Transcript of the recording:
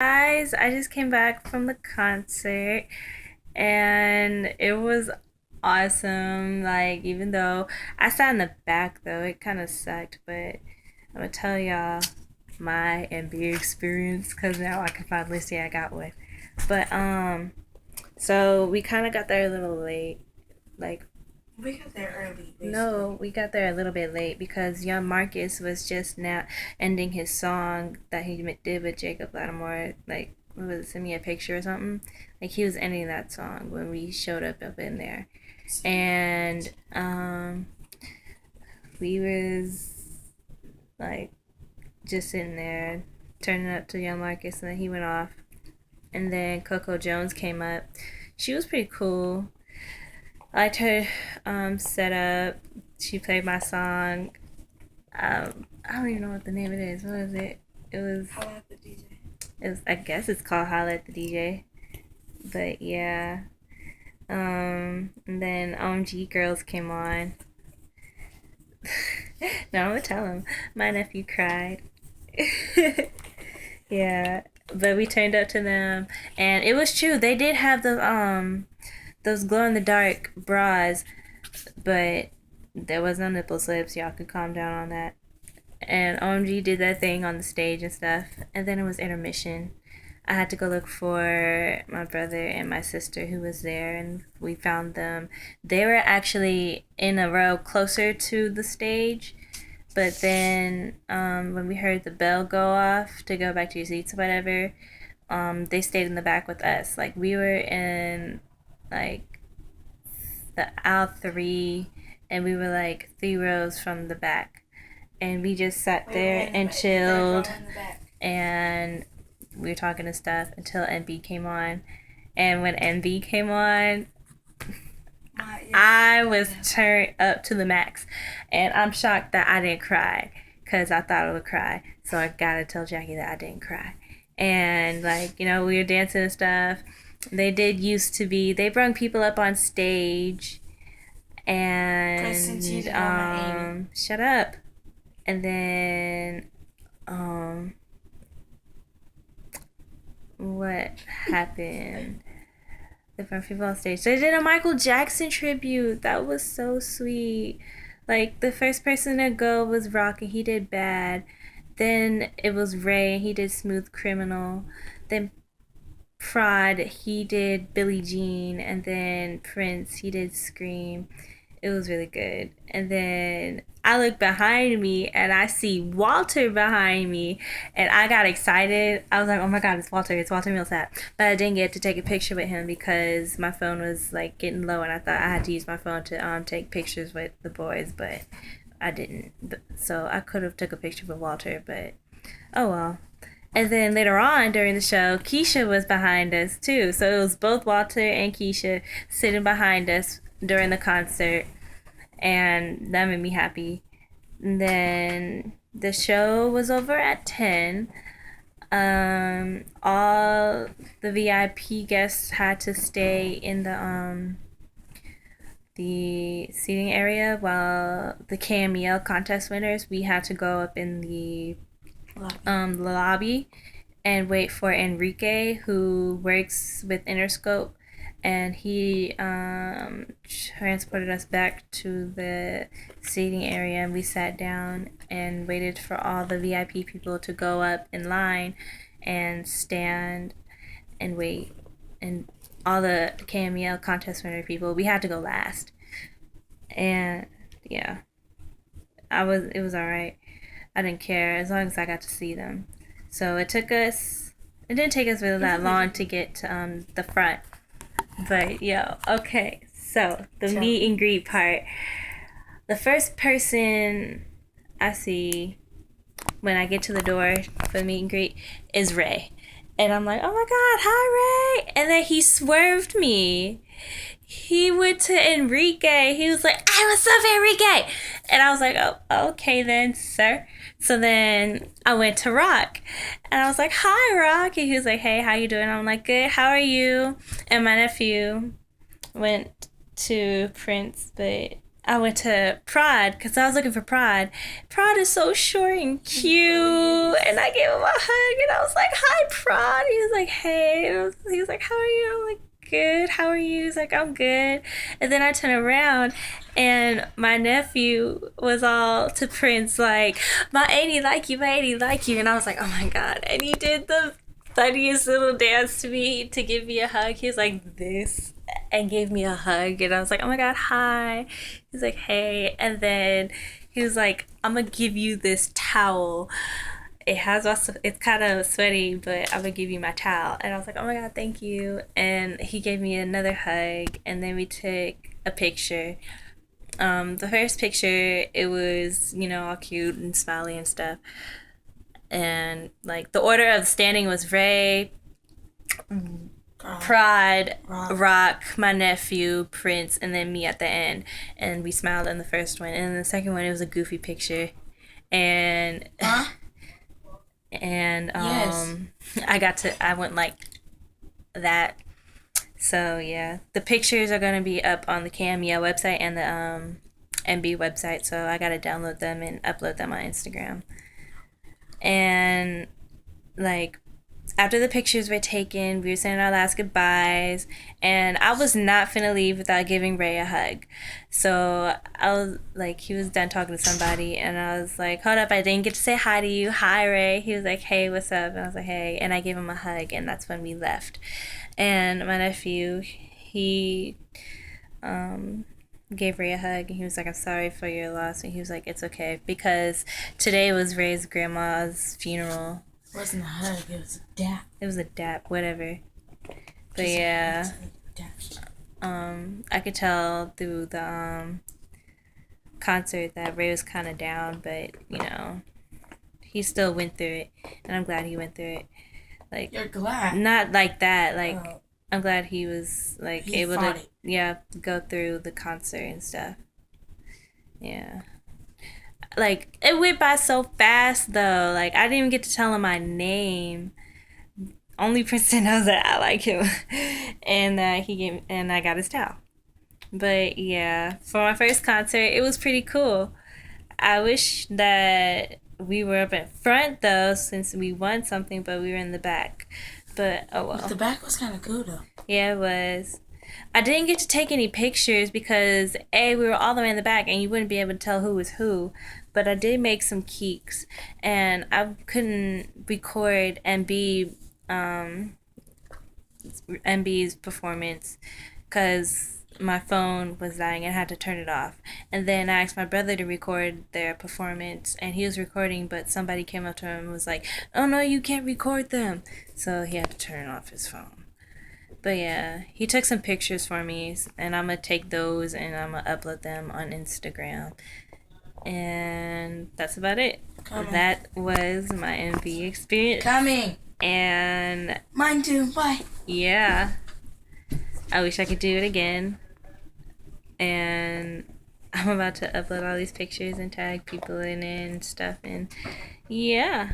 Guys, I just came back from the concert and it was awesome. Like, even though I sat in the back though, it kind of sucked, but I'm gonna tell y'all my MBA experience because now I can finally say I got one. But, so we kind of got there a little late. Like, We got there early, no, basically. we got there a little bit late because young Marcus was just now ending his song that he did with Jacob Lattimore. Like, what was it, send me a picture or something? Like, he was ending that song when we showed up in there. And, we was, like, just sitting there, turning up to young Marcus, and then he went off. And then Coco Jones came up. She was pretty cool. I liked her setup. She played my song. I don't even know what the name it is. What is it? It was. Holla at the DJ. It was. I guess it's called "Holla at the DJ." But yeah. And then OMG Girls came on. No, I'm gonna tell him. My nephew cried. Yeah, but we turned up to them, and it was true. They did have the those glow in the dark bras, but there was no nipple slips. Y'all could calm down on that. And OMG did that thing on the stage and stuff. And then it was intermission. I had to go look for my brother and my sister who was there, and we found them. They were actually in a row closer to the stage, but then when we heard the bell go off to go back to your seats or whatever, they stayed in the back with us. Like we were in like the aisle three, and we were like 3 rows from the back, and we just sat We were there in the and back, the third row chilled, in the back. and we were talking and stuff until NB came on. And when NB came on, Yeah. I was turned up to the max. And I'm shocked that I didn't cry because I thought I would cry. So I gotta tell Jackie that I didn't cry. And, like, we were dancing and stuff. They did used to be, they brought people up on stage Preston and, cheated on my Amy. shut up. And then, um, what happened? Different people on stage. They did a Michael Jackson tribute. That was so sweet. Like the first person to go was Rock and he did Bad. Then it was Ray and he did Smooth Criminal. Then Prod he did Billie Jean, and then Prince he did Scream. It was really good. And then I look behind me and I see Walter behind me, and I got excited. I was like, "Oh my god, it's Walter! It's Walter Millsap!" But I didn't get to take a picture with him because my phone was like getting low, and I thought I had to use my phone to take pictures with the boys, but I didn't. So I could have took a picture with Walter, but oh well. And then later on during the show, Keisha was behind us too. So it was both Walter and Keisha sitting behind us during the concert, and that made me happy. And then the show was over at 10. All the VIP guests had to stay in the seating area, while the KMEL contest winners, we had to go up in the lobby and wait for Enrique, who works with Interscope, and he transported us back to the seating area, and we sat down and waited for all the VIP people to go up in line and stand and wait. And all the KMEL contest winner people, we had to go last. And yeah, it was all right. I didn't care as long as I got to see them. So it didn't take us really that long to get to the front. But yo, okay. So the meet and greet part. The first person I see when I get to the door for the meet and greet is Ray. And I'm like, "Oh my god, hi Ray." And then he swerved me. He went to Enrique. He was like, "Hey, what's up, Enrique?" And I was like, "Oh, okay then, sir." So then I went to Rock, and I was like, "Hi, Rock." And he was like, "Hey, how you doing?" I'm like, "Good. How are you?" And my nephew went to Prince, but I went to Prod because I was looking for Prod. Prod is so short and cute, and I gave him a hug, and I was like, "Hi, Prod." He was like, "Hey." He was like, "How are you?" I'm like, "Good. How are you?" He's like, "I'm good." And then I turn around, and my nephew was all to Prince like, "My auntie like you, my auntie like you," and I was like, "Oh my god!" And he did the funniest little dance to me to give me a hug. He was like this and gave me a hug, and I was like, "Oh my god, hi." He's like, "Hey," and then he was like, "I'm gonna give you this towel. It's kind of sweaty, but I'm gonna give you my towel." And I was like, "Oh my god, thank you." And he gave me another hug, and then we took a picture. The first picture, it was, all cute and smiley and stuff. And like the order of standing was Ray, Pride, Rock. Rock, my nephew, Prince, and then me at the end. And we smiled in the first one. And in the second one, it was a goofy picture. And Huh? and Yes. I went like that. So yeah, the pictures are gonna be up on the Cameo website and the MB website. So I gotta download them and upload them on Instagram. And like after the pictures were taken, we were saying our last goodbyes, and I was not finna leave without giving Ray a hug. So I was like, he was done talking to somebody, and I was like, hold up, I didn't get to say hi to you. Hi, Ray. He was like, hey, what's up? And I was like, hey. And I gave him a hug, and that's when we left. And my nephew, he um, gave Ray a hug, and he was like, I'm sorry for your loss. And he was like, it's okay, because today was Ray's grandma's funeral. It wasn't a hug, it was a dap. It was a dap, whatever. But Just yeah, a dap. I could tell through the concert that Ray was kind of down, but he still went through it, and I'm glad he went through it. Like, You're glad. not like that. Like, Oh, I'm glad he was like he able fought to, it. yeah, go through the concert and stuff. Yeah, like it went by so fast though. Like I didn't even get to tell him my name. Only Princeton knows that I like him, and I got his towel. But yeah, for my first concert, it was pretty cool. I wish that we were up in front though, since we won something, but we were in the back. But oh But the well. back was kind of cool though. Yeah, it was. I didn't get to take any pictures because A, we were all the way in the back and you wouldn't be able to tell who was who. But I did make some keeks and I couldn't record um, MB's performance because my phone was dying and I had to turn it off. And then I asked my brother to record their performance and he was recording, but somebody came up to him and was like, "Oh no, you can't record them." So he had to turn off his phone. But yeah, he took some pictures for me, and I'm gonna take those and I'm gonna upload them on Instagram. And that's about it. Coming. That was my MV experience. Coming. And Mine too. Bye. yeah, I wish I could do it again. And I'm about to upload all these pictures and tag people in it and stuff. And yeah.